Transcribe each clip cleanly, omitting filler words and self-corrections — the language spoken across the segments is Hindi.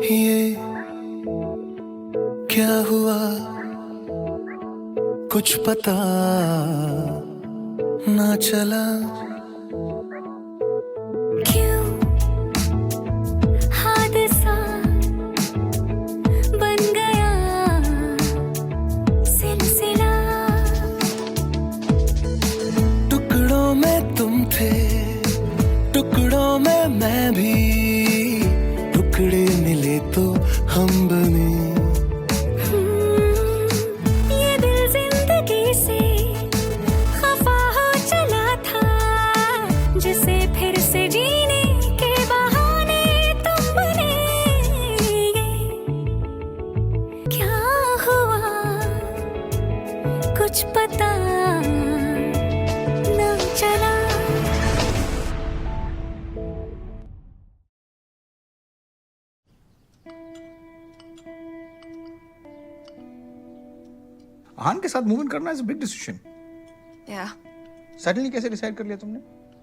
ये क्या हुआ कुछ पता ना चला। क्यों हादसा बन गया सिलसिला। टुकड़ों में तुम थे, टुकड़ों में मैं भी, टुकड़े मिले तो हम बने। ये दिल जिंदगी से खफा हो चला था, जिसे फिर से जीने के बहाने तुम बने। ये क्या हुआ कुछ पता न चला। आहान के साथ मूव इन करना इज अ बिग डिसीजन। या सडनली कैसे डिसाइड कर लिया तुमने?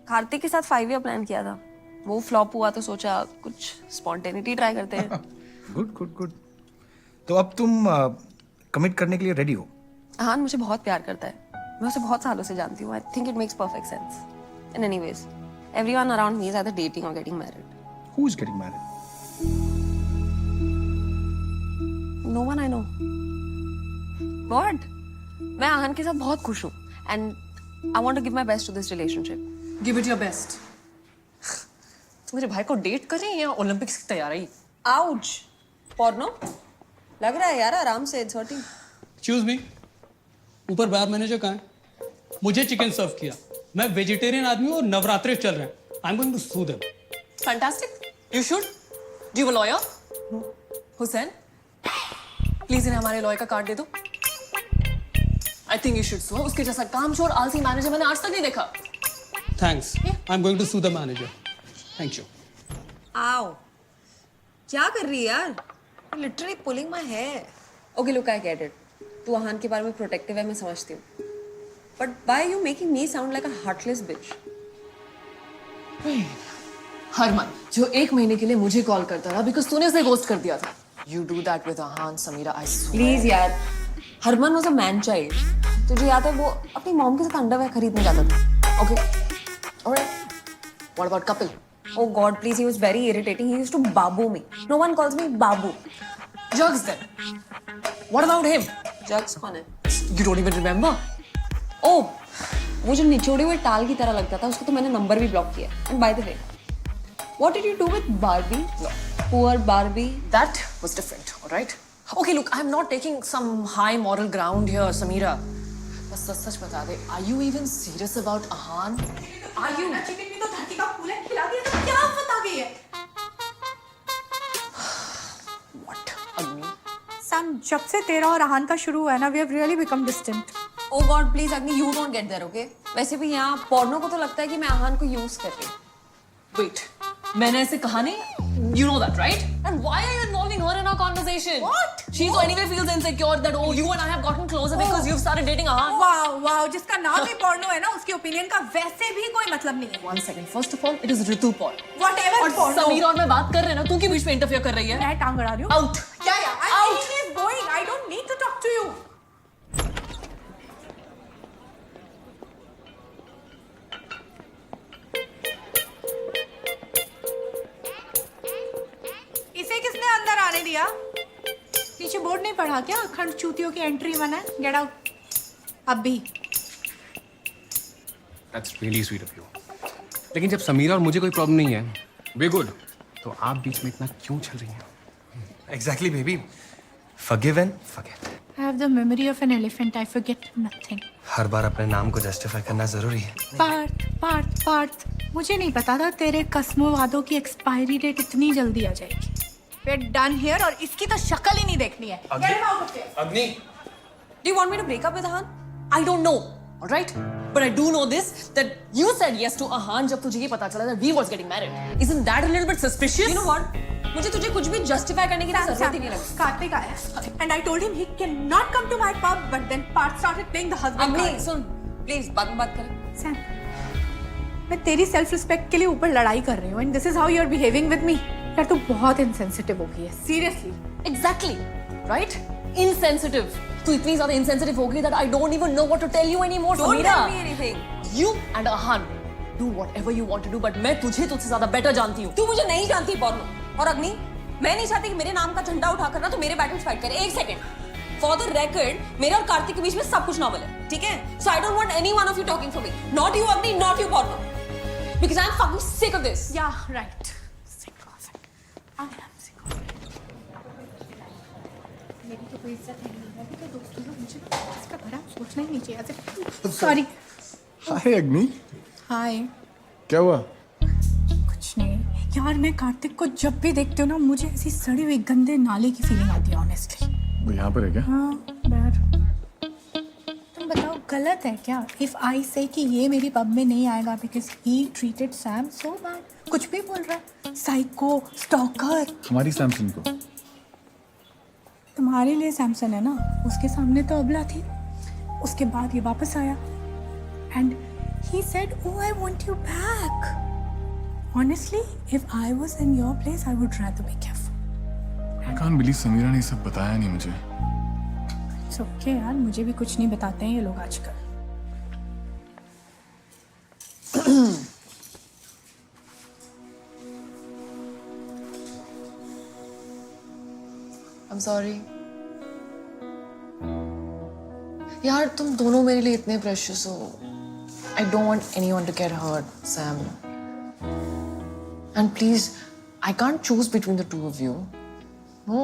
कार्तिक के साथ 5 ईयर प्लान किया था, वो फ्लॉप हुआ तो सोचा कुछ स्पॉन्टेनिटी ट्राई करते हैं। Good good good. तो अब तुम कमिट करने के लिए रेडी हो? आहान मुझे बहुत प्यार करता है, मैं उसे बहुत सालों से जानती हूँ। I think it makes perfect sense. In anyways everyone around me is either dating or getting married. Who is getting married? No one I know. What? मैं आहान के साथ बहुत खुश हूँ and I want to give my best to this relationship. Give it your best. तुम मेरे भाई को डेट कर रही हैं या ओलंपिक्स की तैयारी? आउच! पोर्नो लग रहा है यार, आराम से 30। एक्सक्यूज मी, ऊपर बार मैनेजर कहाँ है? मुझे चिकन सर्व किया, मैं वेजिटेरियन आदमी हूँ और नवरात्रे चल रहे हैं। I am going to sue them. Fantastic, you should. Do you lawyer? Hussain please इन्हें हमारे लॉयर का कार्ड दे दो। I think you should so. उसके जैसा कामचोर आलसी मैनेजर मैंने आज तक नहीं देखा। Thanks, I am going to sue the manager. Thank you. आओ, क्या कर रही है यार? Literally pulling my hair. Okay look, I get it. तू आहान के बारे में प्रोटेक्टिव है, मैं समझती हूँ, but why you making me sound like a heartless bitch? Harman जो 1 महीने के लिए मुझे कॉल करता रहा बिकॉज तूने उसे गोस्ट कर दिया था। You do that with Aahan, Sameera, I swear. Please यार, Harman was a man child. तुझे याद है वो अपनी मॉम के साथ अंडरवेयर खरीदने जाता था? Okay alright, what about Kapil? Oh God, please, he was very irritating. He used to babu me. No one calls me babu. Jugs then. What about him? Jugs कौन है? You don't even remember? Oh, वो जो निचोड़े हुए टाल की तरह लगता था, उसको तो मैंने नंबर भी ब्लॉक किया। And by the way, what did you do with Barbie? No. Poor Barbie. That was different, all right? Okay, look, I'm not taking some high moral ground here, Samira. बस सच बता दे, are you even serious about Ahan? Are you? Chicken भी तो धरती का फूल है, खिला दिया तो क्या आफत आ गई है? What? Agni? सैम, जब से तेरा और आहान का शुरू हुआ है ना, we have really become distant. Oh God, please, Agni, you don't get there, okay? वैसे भी यहाँ पोर्नो को तो लगता है कि मैं आहान को यूज कर रही हूँ। Wait, मैंने ऐसे कहा नहीं? You know that, right? And why are you involving her in our conversation? What? She so anyway feels insecure that oh, you and I have gotten closer because you've started dating Ahan. Wow wow, जिसका नाम ही पोर्नो है ना, उसके ओपिनियन का वैसे भी कोई मतलब नहीं है. One second. First of all, it is Ritu porn. Whatever और porno. समीर और मैं बात कर रहे हैं ना, तू क्यों बीच में इंटरफेयर कर रही है? मैं टांग अड़ा रही हूँ. Out. क्या यार? Out. He is going. I don't need to talk to you. इसे किसने अंदर आने दिया? पीछे बोर्ड नहीं पढ़ा क्या? अखंड चूतियों की एंट्री मना है. Get out. अभी. That's really sweet of you. लेकिन जब समीरा और मुझे कोई प्रॉब्लम नहीं है, वे गुड, तो आप बीच में इतना क्यों चल रही हैं? Exactly, baby. Forgive and forget. I have the memory of an elephant. I forget nothing. हर बार अपने नाम को जस्टिफाई करना जरूरी है। पार्थ, मुझे नहीं पता था तेरे कस्मों वादों की एक्सपायरी डेट इतनी जल्दी आ जाएगी. We're done here और इसकी तो शक्ल ही नहीं देखनी है. Get him out of here. अग्नि, Do you want me to break up with Ahan? I don't know. All right? But I do know this that you said yes to Ahan जब तुझे ये पता चला that we was getting married. Isn't that a little bit suspicious? You know what? मुझे तुझे कुछ भी जस्टिफाई करने की जरूरत ही नहीं लगती। कार्तिक आया and I told him he cannot come to my pub, but then Parth started playing the husband अग्नि card. सुन, प्लीज बाद में बात करें। सैम, मैं तेरी सेल्फ रिस्पेक्ट के लिए ऊपर लड़ाई कर रही हूँ and this is how you are behaving with me. यार तू बहुत इनसेंसिटिव हो गई है सीरियसली। Exactly, right? Insensitive. तू इतनी ज्यादा insensitive हो गई that I don't even know what to tell you anymore, Don't Samira. tell me anything. You and Ahan do whatever you want to do, but मैं तुझसे ज्यादा better जानती हूँ. तू मुझे नहीं जानती पॉर्नो। और अग्नि, मैं नहीं चाहती कि मेरे नाम का झंडा उठा कर ना तो मेरे बैटल फाइट करे। एक सेकंड। फॉर द रिकॉर्ड, मेरे और कार्तिक के बीच में सब कुछ नॉर्मल है, ठीक है? So I don't want any one of you talking for me. Not you, Agni, not you, Porno. Because I'm fucking sick of this. या right, sick of it, I am sick of it. मेरी तो कोई इज्जत नहीं है, मेरी तो दोस्तों लोग मुझे इसका भरा सोचना ही नहीं चाहिए। सॉरी। हाय अग्नि, हाय। क्या हुआ? कुछ नहीं यार, मैं कार्तिक को जब भी देखती हूँ ना मुझे ऐसी सड़ी हुई गंदे नाले की फीलिंग आती है ऑनेस्टली। वो यहाँ पर है क्या? हाँ बैड। तुम बताओ गलत है क्या इफ आई से कि ये मेरी पब में नहीं आएगा because he treated Sam so bad? कुछ भी बोल रहा है, साइको, स्टॉकर। हमारी सैमसन को। तुम्हारे लिए सैमसन है ना, उसके सामने तो अबला थी। उसके बाद ये वापस आया and he said oh I want you back. Honestly, if I was in your place, I would rather be careful. I can't believe Samira ने सब बताया नहीं मुझे। It's okay यार, मुझे भी कुछ नहीं बताते हैं ये लोग आजकल। I'm sorry. यार तुम दोनों मेरे लिए इतने प्रेशियस हो। I don't want anyone to get hurt, Sam. And please, I can't choose between the two of you. No.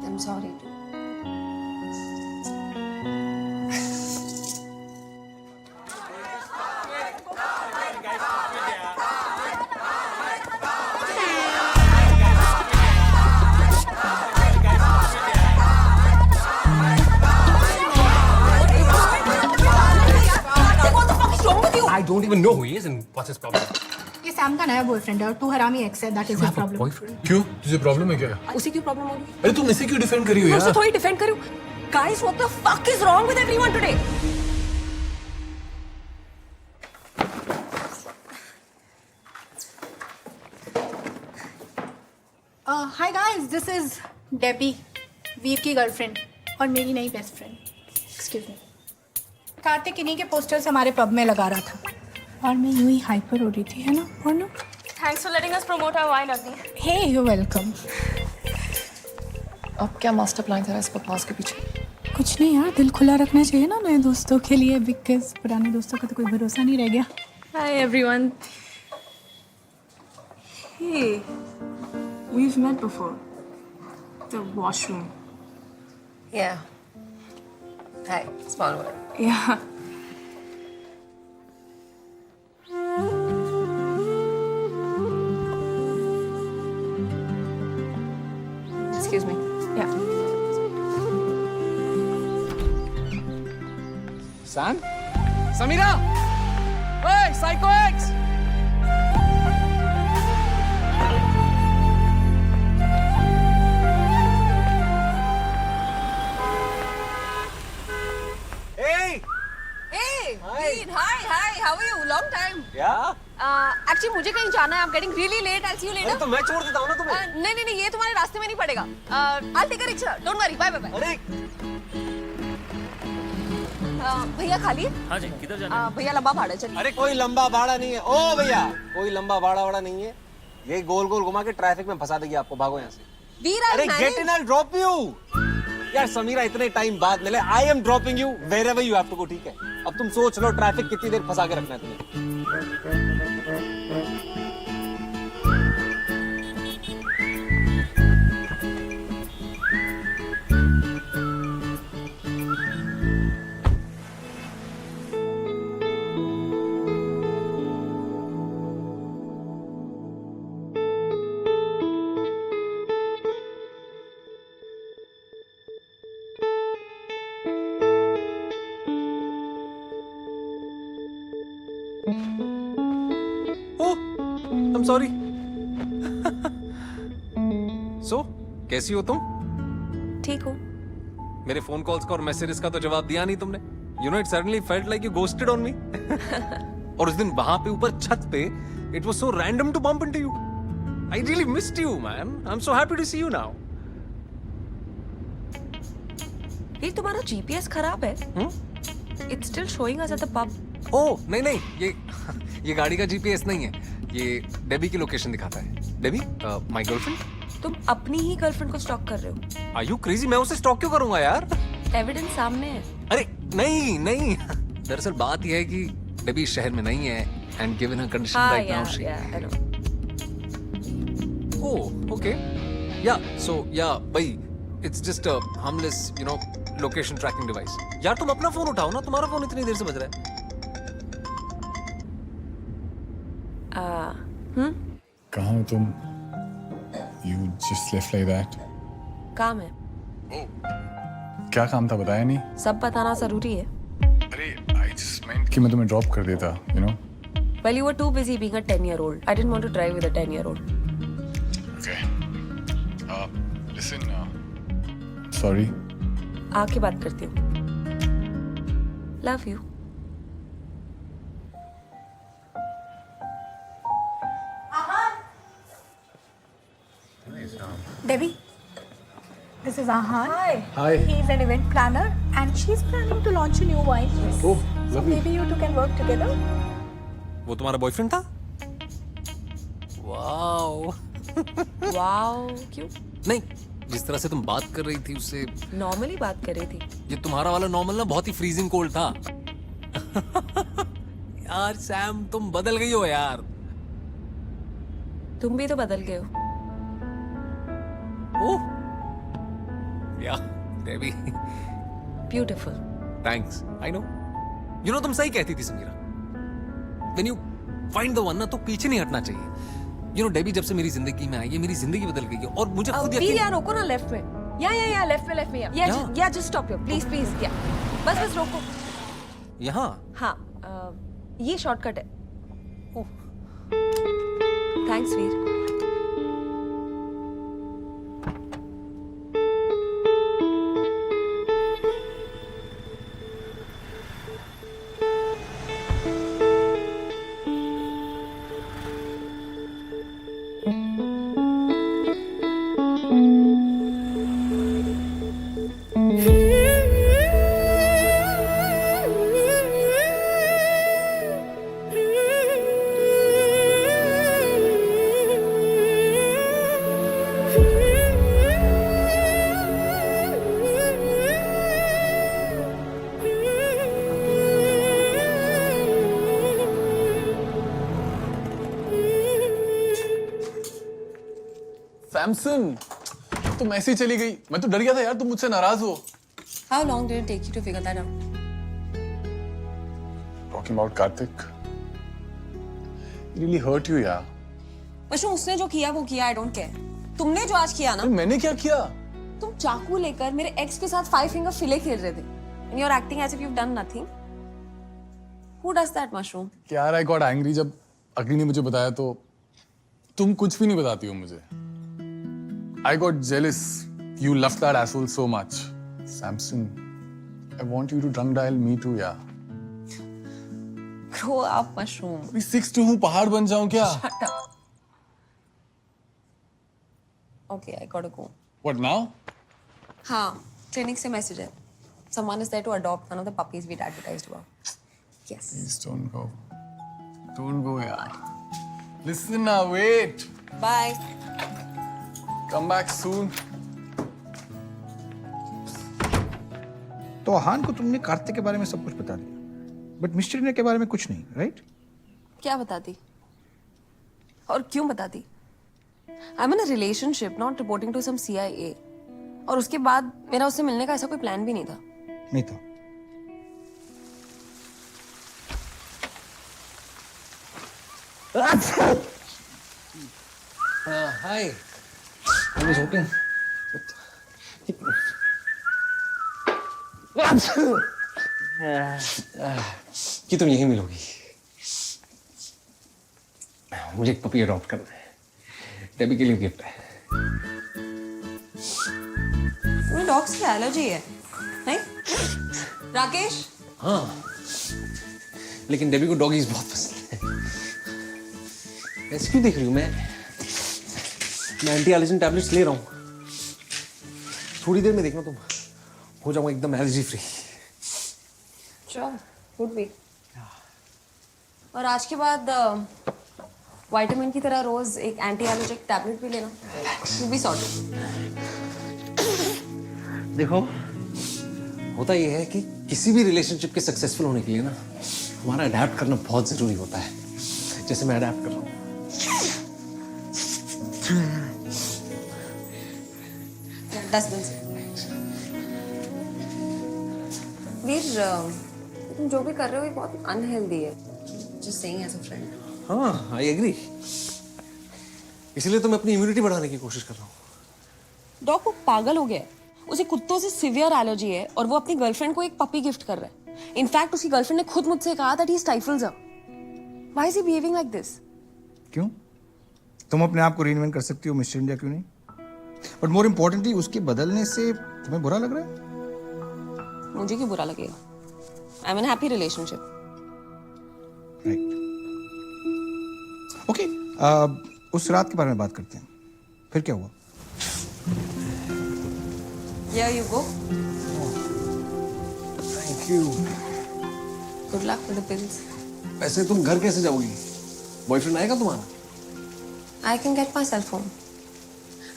I'm sorry. I don't even know who he is and what's his problem. ये सैम का नया बॉयफ्रेंड है और तू हरामी एक्स है, that is the problem. Boyfriend? क्यों? तुझे प्रॉब्लम है क्या? उसी की प्रॉब्लम होगी। अरे तुम इसे क्यों डिफेंड करी हो मैं उसे यार? थोड़ी डिफेंड करूं। Guys, what the fuck is wrong with everyone today? Hi guys, this is Debbie, Veer की गर्लफ्रेंड और मेरी नई best friend. Excuse me. Kartik इन्हीं के पोस्टर्स हमारे पब में लगा रहा था और मैं यूं ही हाइपर हो रही थी, है ना? और ना? Thanks for letting us promote our wine, Agni. Hey you welcome. अब क्या मास्टर प्लान था इस बकवास के पीछे? कुछ नहीं यार, दिल खुला रखना चाहिए ना नए दोस्तों के लिए, बिकॉज पुराने दोस्तों का तो कोई भरोसा नहीं रह गया। Hi, everyone. Hey, we've met before. The washroom. Yeah. Hi, small world. Yeah. Excuse me. Yeah. Sam? Samira! Hey, Psycho X! Hey! Hey, Veer, hi, how are you? Long time. Yeah? Actually मुझे कहीं जाना है. I'm getting really late. I'll see you later. तो मैं छोड़ देता हूँ ना तुम्हें। नहीं, ये तुम्हारे रास्ते में नहीं पड़ेगा. I'll take a rickshaw. Don't worry. Bye. अरे भैया खाली है? हाँ जी, किधर जाना भैया लंबा भाड़ा चलिए. अरे कोई लंबा भाड़ा नहीं है। ओ भैया, कोई लंबा भाड़ा वाड़ा नहीं है। ये गोल गोल घुमा के ट्रैफिक में फंसा देगी आपको। भागो यहाँ से। वीर, अरे get in, I drop you. यार समीरा इतने टाइम बाद मिले। I am dropping you wherever you have to go, ठीक है? अब तुम सोच लो ट्रैफिक कितनी देर फंसा के रखना है तुम्हें। I'm sorry. So, कैसी हो तुम? ठीक हो. मेरे फोन कॉल्स का और मैसेजेस का तो जवाब दिया नहीं तुमने. You know, it suddenly felt like you ghosted on me. और उस दिन वहां पे ऊपर छत पे, it was so random to bump into you. I really missed you, man. I'm so happy to see you now. ये तुम्हारा GPS खराब है. It's still showing us at the pub. ओह नहीं नहीं, ये गाड़ी का जीपीएस नहीं है. ये डेबी की लोकेशन दिखाता है. Debbie, my girlfriend. तुम अपनी ही गर्लफ्रेंड को स्टॉक कर रहे हो. Are you crazy? मैं उसे स्टॉक क्यों करूंगा यार? एविडेंस सामने है. अरे नहीं नहीं, दरअसल बात यह है कि डेबी इस शहर में नहीं है एंड गिवन हर कंडीशन हाँ right now she. I know. Oh okay. या सो या भाई, it's just a harmless you know location tracking device. यार तुम अपना फोन उठाओ ना, तुम्हारा फोन इतनी देर से बज रहा है. कहाँ हो तुम? You just left like that. काम है. क्या काम था बताया नहीं? सब बताना जरूरी है. अरे I just meant कि मैं तुम्हें ड्रॉप कर देता, you know? Well, you were too busy being a 10-year-old. I didn't want to drive with a 10-year-old. Okay. Listen. Sorry. आके बात करती हूँ. Love you. Debbie, this is Ahan. Hi. He's an event planner and she's planning to launch a new wine. Oh, So lovely. maybe you two can work together. वो तुम्हारा बॉयफ्रेंड था? वाओ. वाओ. क्यों? नहीं, जिस तरह से तुम बात कर रही थी उससे. नॉर्मली बात कर रही थी. ये तुम्हारा वाला नॉर्मल ना बहुत ही फ्रीजिंग कोल्ड था. यार सैम, तुम बदल गई हो यार. तुम भी तो बदल गए हो. Oh yeah Debbie, beautiful. Thanks. I know. You know, तुम सही कहती थी Samira. When you find the one ना, तो पीछे नहीं हटना चाहिए. यू नो डेबी, जब से मेरी जिंदगी में आई है, मेरी जिंदगी बदल गई है और मुझे खुद वीर यकीन. यार रोको ना. लेफ्ट में. या लेफ्ट में. या जस्ट स्टॉप हियर प्लीज. या बस रोको. यहाँ. हाँ, ये शॉर्टकट है. थैंक्स वीर. सैमसन, तुम ऐसी चली गई. मैं तो डर गया था यार, तुम मुझसे नाराज हो. How long did it take you to figure that out? Talking about Karthik. It really hurt you यार. मशरूम, उसने जो किया वो किया. I don't care. तुमने जो आज किया ना. अरे मैंने क्या किया? तुम चाकू लेकर मेरे एक्स के साथ 5 finger फिले खेल रहे थे. And you're acting as if you've done nothing. Who does that, mushroom? यार I got angry जब अग्नि ने मुझे बताया तो तुम कुछ भी नहीं बताती हो मुझे. I got jealous. You loved that asshole so much. Samson, I want you to drunk dial me too, yeah. Grow up, mushroom. अभी 6'2" हूँ, पहाड़ बन जाऊँ क्या? Shut up. Okay, I gotta go. What now? हाँ, clinic से message है. Someone is there to adopt one of the puppies we'd advertised about. Yes. Please don't go. Don't go, yaar. Listen now, wait. Bye. Come back soon. तो आहान को तुमने कार्तिक के बारे में सब कुछ बता दिया, बट मिस्टर ने के बारे में कुछ नहीं, राइट? क्या बताती? और क्यों बताती? I'm in a relationship, not reporting to some CIA. और उसके बाद मेरा उससे मिलने का ऐसा कोई प्लान भी नहीं था. नहीं था. Hi. I was hoping. कि तुम यहीं मिलोगी. मुझे एक पपी अडॉप्ट करना है. डेबी के लिए गिफ्ट है. तुम्हें डॉग्स की एलर्जी है. राकेश हाँ, लेकिन डेबी को डॉगीज बहुत पसंद है। ऐसे क्यों देख रही हूँ मैं एंटी एलर्जन टैबलेट्स ले रहा हूँ। थोड़ी देर में देखना तुम हो जाऊंगा एकदम allergy free. Sure, would be. और आज के बाद विटामिन की तरह रोज एक एंटी एलर्जिक टैबलेट भी लेना। You be sorted. देखो, होता यह है कि किसी भी रिलेशनशिप के सक्सेसफुल होने के लिए ना हमारा अडैप्ट करना बहुत जरूरी होता है। जैसे मैं अडैप्ट कर रहा हूँ। डस्टबिन से। वीर, तुम जो भी कर रहे हो ये बहुत अनहेल्दी है। Just saying as a friend. हाँ, आई एग्री। इसलिए तो मैं अपनी इम्यूनिटी बढ़ाने की कोशिश कर रहा हूँ। डॉग वो पागल हो गया है। उसे कुत्तों से सिवियर एलर्जी है और वो अपनी गर्लफ्रेंड को एक पपी गिफ्ट कर रहा है। इनफैक्ट उसकी गर्लफ्रेंड ने खुद मुझसे कहा that he stifles her. Why is he behaving like this? क्यों? तुम अपने आप को रीइन्वेंट कर सकती हो, मिस्टर इंडिया क्यों नहीं? बट मोर इम्पोर्टेंटली उसके बदलने से तुम्हें बुरा लग रहा है? मुझे क्यों बुरा लगेगा? I am in happy relationship. Right. Okay, उस रात के बारे में बात करते हैं। फिर क्या हुआ? Here you go. Thank you. Good luck with the pills. वैसे तुम घर कैसे जाओगी? बॉयफ्रेंड आएगा तुम्हारा? I can get myself home.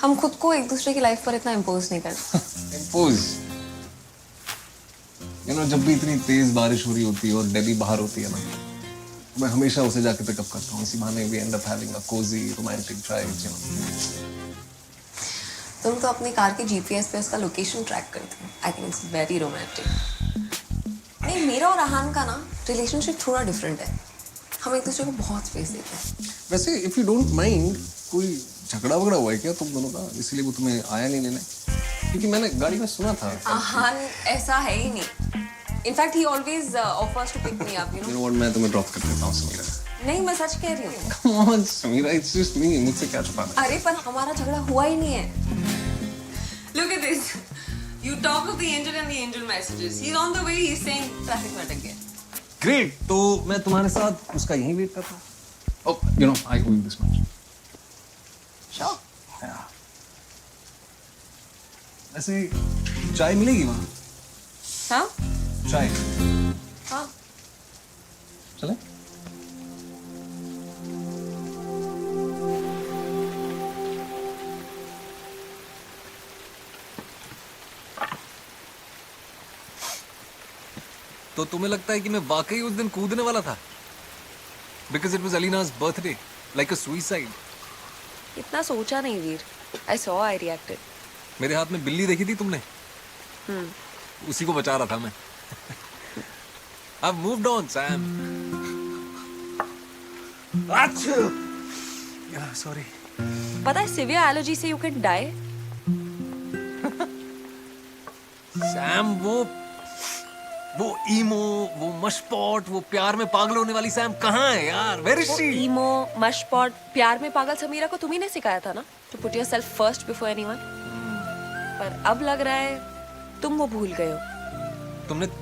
हम खुद को एक दूसरे की लाइफ पर इतना इम्पोज नहीं करते। इम्पोज। जब भी इतनी तेज बारिश हो रही होती है और डेबी बाहर होती है ना, मैं हमेशा उसे जाके पिकअप करता हूँ। इसी बहाने we end up having a cozy romantic drive, तुम तो अपनी कार के जीपीएस पे उसका लोकेशन ट्रैक करते हो। I think it's very romantic. नहीं, मेरा और आहान का ना रिलेशनशिप थोड़ा डिफरेंट है। हम एक दूसरे को बहुत स्पेस देते हैं। वैसे इफ यू डोंट माइंड, कोई झगड़ा वगड़ा हुआ है क्या तुम दोनों का? इसलिए वो तुम्हें आया नहीं लेने? क्योंकि मैंने गाड़ी में सुना था। आहान ऐसा है ही नहीं। In fact he always offers to pick me up, you know. मैं तुम्हें ड्रॉप कर देता हूँ समीरा। नहीं, मैं सच कह रही हूँ। Come on, Samira, it's just me. मुझसे क्या छुपाना? अरे पर हमारा झगड़ा हुआ ही नहीं है। Look at this. You talk of the angel and the angel messages. He's on the way. He's saying traffic में अटक गया। Great. तो मैं तुम्हारे साथ उसका यहीं वेट करता हूँ। Oh, I owe you this much. Sure. Yeah. ऐसे चाय मिलेगी वहाँ? हाँ? चाय? हाँ। चले? तो तुम्हें लगता है कि मैं वाकई उस दिन कूदने वाला था? Because it was Alina's birthday, like a suicide. इतना सोचा नहीं वीर। I saw, I reacted. मेरे हाथ में बिल्ली देखी थी तुमने? उसी को बचा रहा था मैं। I've moved on, Sam. अच्छा। Yeah, sorry. पता है सिवियर एलर्जी से you can die? Sam, वो ईमो, वो मशपॉट, वो प्यार में पागल होने वाली सैम कहाँ है यार? Where is she? ईमो, मशपॉट, प्यार में पागल समीरा को तुम्ही ने सिखाया था ना, to put yourself first before anyone. पर अब लग रहा है तुम वो भूल गए हो।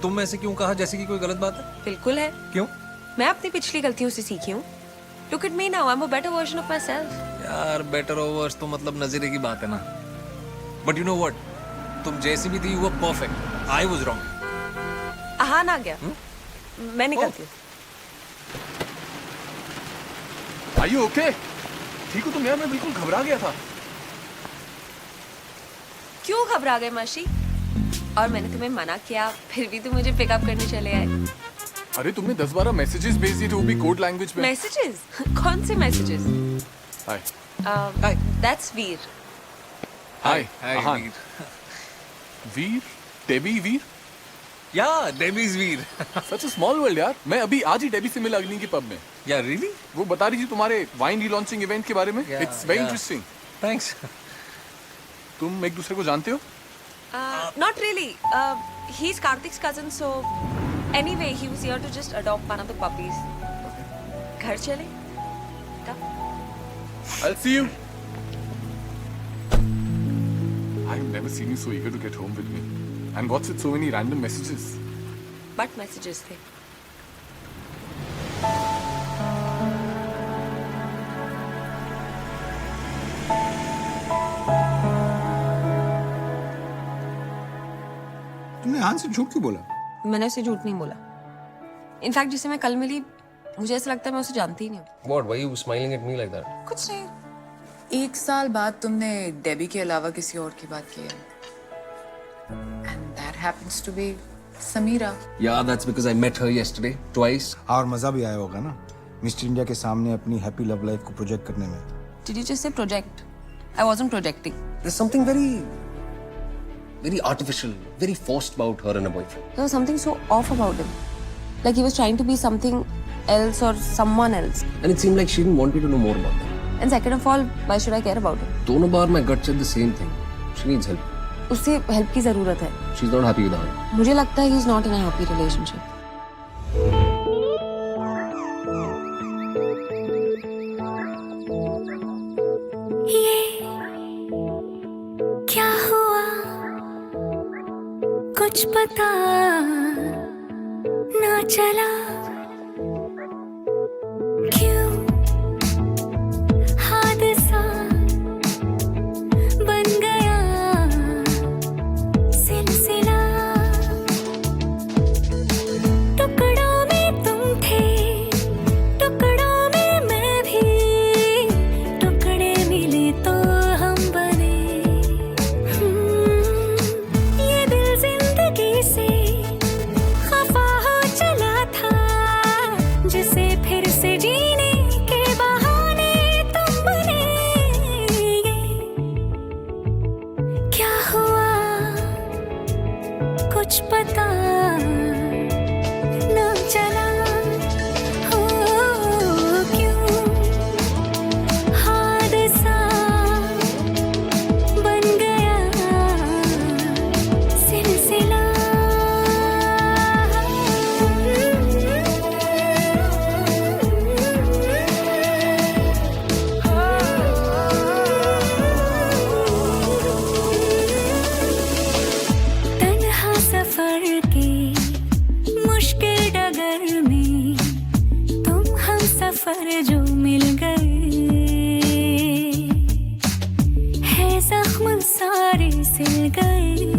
तुम ऐसे क्यों कहा जैसे कि कोई गलत बात है? बिल्कुल है। क्यों? मैं अपनी पिछली गलतियों से सीखी हूँ। Look at me now, I'm a better version of myself. यार better or worse तो मतलब नजरे की बात है ना। But you know what? तुम जैसी भी थी you were perfect. I was wrong. आहान आ गया। मैं निकलती हूँ। Are you okay? ठीक हो तुम यार? मैं बिल्कुल घबरा गया था। क्यों घबरा गए माशी? और मैंने तुम्हें मना किया, फिर भी तुम मुझे पिकअप करने चले आए। अरे तुमने 10-12 मैसेजेस भेज दिए थे, वो भी कोड लैंग्वेज में। मैसेजेस? कौन से messages? Hi. Hi. That's Veer. Hi. Hi, Aahan. Veer. Veer? Debbie Veer? Yeah, Debbie's Veer. Such a small world यार। मैं अभी आज ही डेबी से मिला अग्नि के पब में। Yeah, really? वो बता रही थी तुम्हारे वाइन रीलॉन्चिंग इवेंट के बारे में। Yeah, It's very yeah. interesting. Thanks. तुम एक दूसरे को जानते हो? Not really. He's Karthik's cousin, so anyway, he was here to just adopt one of the puppies. घर चले? Come. I'll see you. I've never seen you so eager to get home with me. And what's with so many random messages? But messages थे. तुमने आन से झूठ क्यों बोला? मैंने उसे झूठ नहीं बोला. इनफैक्ट जिसे मैं कल मिली, मुझे ऐसा लगता है मैं उसे जानती ही नहीं हूँ. What? Why are you smiling at me like that? कुछ नहीं. 1 साल बाद तुमने डेबी के अलावा किसी और की बात की है. And that happens to be Samira. Yeah, that's because I met her yesterday twice. और मजा भी आया होगा ना मिस्टर इंडिया के सामने अपनी हैप्पी लव लाइफ को प्रोजेक्ट करने में. Did you just say project? I wasn't projecting. There's something very artificial, very forced about her and her boyfriend. There was something so off about him. Like he was trying to be something else or someone else. And it seemed like she didn't want me to know more about that. And second of all, why should I care about him? दोनों बार my gut said the same thing. She needs help. उसे हेल्प की जरूरत है. She's not happy with her. मुझे लगता है he is not in a happy relationship. ये क्या हुआ कुछ पता ना चला क्यों हादसा बन गया सिलसिला टुकड़ों में तुम थे टुकड़ों में मैं भी टुकड़े मिले तो हम बने ये दिल जिंदगी से खफा हो चला था जिसे फिर से जीने के बहाने तुम बने ये क्या हुआ कुछ पता न चला हो क्यों हादसा बन गया सिलसिला तन्हा सफर के मुश्किल डगर में तुम हम सफर जो मिल गए है जख्म सारे सिल गए